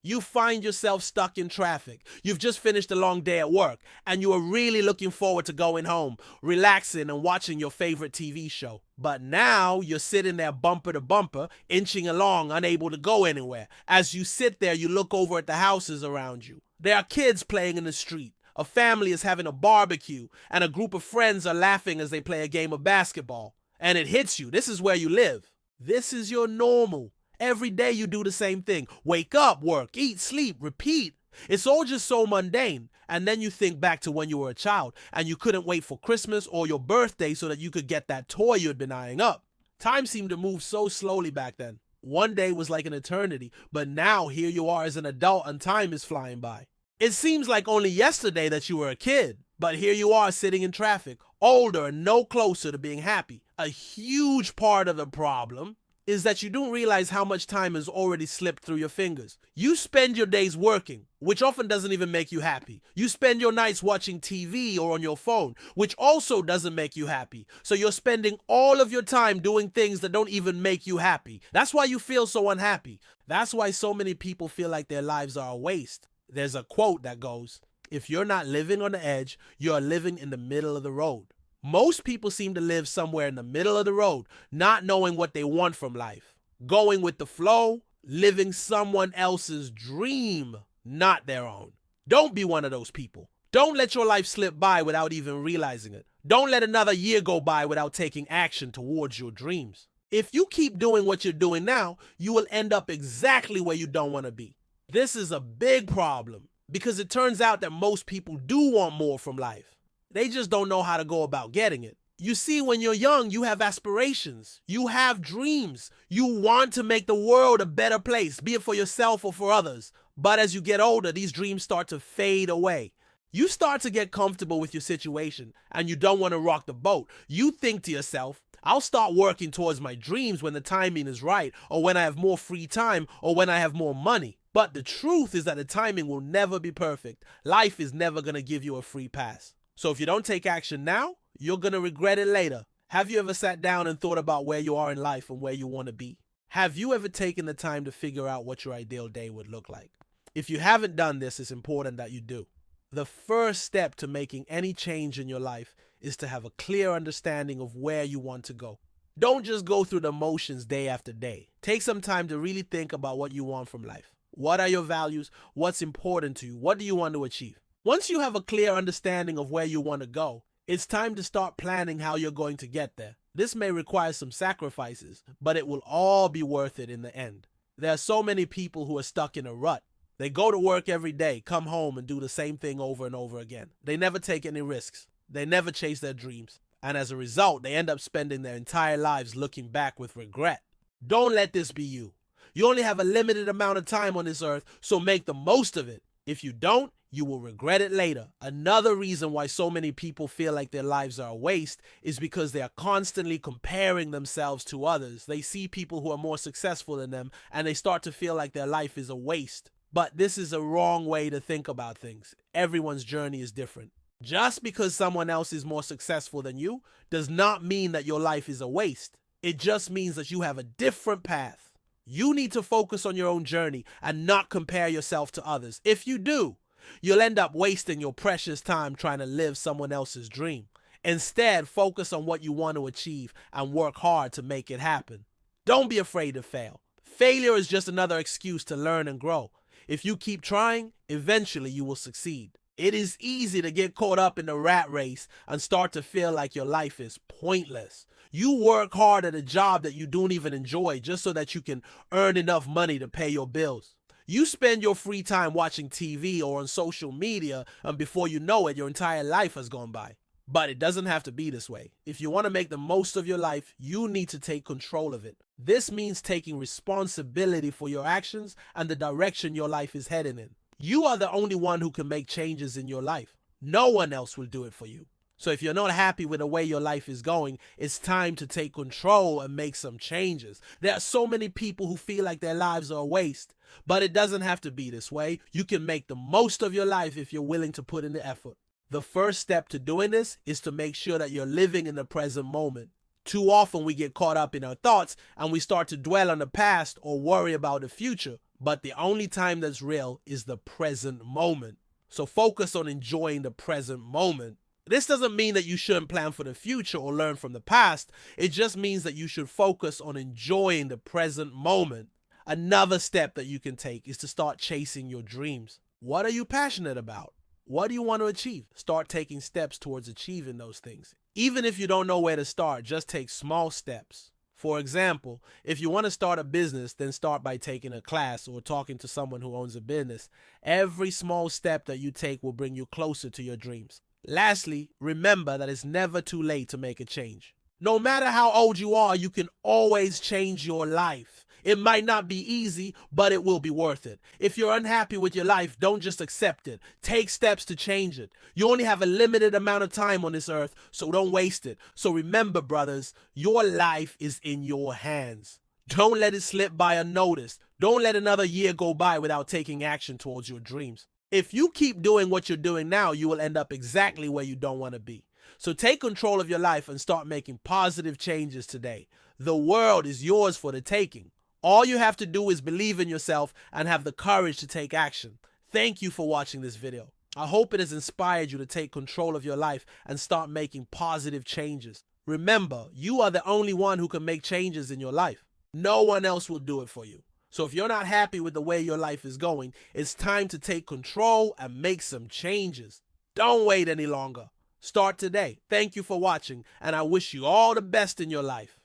You find yourself stuck in traffic. You've just finished a long day at work, and you are really looking forward to going home, relaxing and watching your favorite TV show. But now you're sitting there bumper to bumper, inching along, unable to go anywhere. As you sit there, you look over at the houses around you. There are kids playing in the street. A family is having a barbecue, and a group of friends are laughing as they play a game of basketball. And it hits you. This is where you live. This is your normal. Every day you do the same thing. Wake up, work, eat, sleep, repeat. It's all just so mundane. And then you think back to when you were a child and you couldn't wait for Christmas or your birthday so that you could get that toy you had been eyeing up. Time seemed to move so slowly back then. One day was like an eternity, but now here you are as an adult and time is flying by. It seems like only yesterday that you were a kid, but here you are sitting in traffic, older and no closer to being happy. A huge part of the problem is that you don't realize how much time has already slipped through your fingers. You spend your days working, which often doesn't even make you happy. You spend your nights watching TV or on your phone, which also doesn't make you happy. So you're spending all of your time doing things that don't even make you happy. That's why you feel so unhappy. That's why so many people feel like their lives are a waste. There's a quote that goes, "If you're not living on the edge, you're living in the middle of the road." Most people seem to live somewhere in the middle of the road, not knowing what they want from life, going with the flow, living someone else's dream, not their own. Don't be one of those people. Don't let your life slip by without even realizing it. Don't let another year go by without taking action towards your dreams. If you keep doing what you're doing now, you will end up exactly where you don't want to be. This is a big problem because it turns out that most people do want more from life. They just don't know how to go about getting it. You see, when you're young, you have aspirations. You have dreams. You want to make the world a better place, be it for yourself or for others. But as you get older, these dreams start to fade away. You start to get comfortable with your situation and you don't want to rock the boat. You think to yourself, I'll start working towards my dreams when the timing is right, or when I have more free time, or when I have more money. But the truth is that the timing will never be perfect. Life is never going to give you a free pass. So if you don't take action now, you're going to regret it later. Have you ever sat down and thought about where you are in life and where you want to be? Have you ever taken the time to figure out what your ideal day would look like? If you haven't done this, it's important that you do. The first step to making any change in your life is to have a clear understanding of where you want to go. Don't just go through the motions day after day. Take some time to really think about what you want from life. What are your values? What's important to you? What do you want to achieve? Once you have a clear understanding of where you want to go, it's time to start planning how you're going to get there. This may require some sacrifices, but it will all be worth it in the end. There are so many people who are stuck in a rut. They go to work every day, come home and do the same thing over and over again. They never take any risks. They never chase their dreams. And as a result, they end up spending their entire lives looking back with regret. Don't let this be you. You only have a limited amount of time on this earth, so make the most of it. If you don't, you will regret it later. Another reason why so many people feel like their lives are a waste is because they are constantly comparing themselves to others. They see people who are more successful than them and they start to feel like their life is a waste. But this is a wrong way to think about things. Everyone's journey is different. Just because someone else is more successful than you does not mean that your life is a waste. It just means that you have a different path. You need to focus on your own journey and not compare yourself to others. If you do, you'll end up wasting your precious time trying to live someone else's dream. Instead, focus on what you want to achieve and work hard to make it happen. Don't be afraid to fail. Failure is just another excuse to learn and grow. If you keep trying, eventually you will succeed. It is easy to get caught up in the rat race and start to feel like your life is pointless. You work hard at a job that you don't even enjoy just so that you can earn enough money to pay your bills. You spend your free time watching TV or on social media, and before you know it, your entire life has gone by. But it doesn't have to be this way. If you want to make the most of your life, you need to take control of it. This means taking responsibility for your actions and the direction your life is heading in. You are the only one who can make changes in your life. No one else will do it for you. So if you're not happy with the way your life is going, it's time to take control and make some changes. There are so many people who feel like their lives are a waste, but it doesn't have to be this way. You can make the most of your life if you're willing to put in the effort. The first step to doing this is to make sure that you're living in the present moment. Too often we get caught up in our thoughts and we start to dwell on the past or worry about the future. but the only time that's real is the present moment. So focus on enjoying the present moment. This doesn't mean that you shouldn't plan for the future or learn from the past. It just means that you should focus on enjoying the present moment. Another step that you can take is to start chasing your dreams. What are you passionate about? What do you want to achieve? Start taking steps towards achieving those things. Even if you don't know where to start, just take small steps. For example, if you want to start a business, then start by taking a class or talking to someone who owns a business. Every small step that you take will bring you closer to your dreams. Lastly, remember that it's never too late to make a change. No matter how old you are, you can always change your life. It might not be easy, but it will be worth it. If you're unhappy with your life, don't just accept it. Take steps to change it. You only have a limited amount of time on this earth, so don't waste it. So remember, brothers, your life is in your hands. Don't let it slip by unnoticed. Don't let another year go by without taking action towards your dreams. If you keep doing what you're doing now, you will end up exactly where you don't want to be. So take control of your life and start making positive changes today. The world is yours for the taking. All you have to do is believe in yourself and have the courage to take action. Thank you for watching this video. I hope it has inspired you to take control of your life and start making positive changes. Remember, you are the only one who can make changes in your life. No one else will do it for you. So if you're not happy with the way your life is going, it's time to take control and make some changes. Don't wait any longer. Start today. Thank you for watching, and I wish you all the best in your life.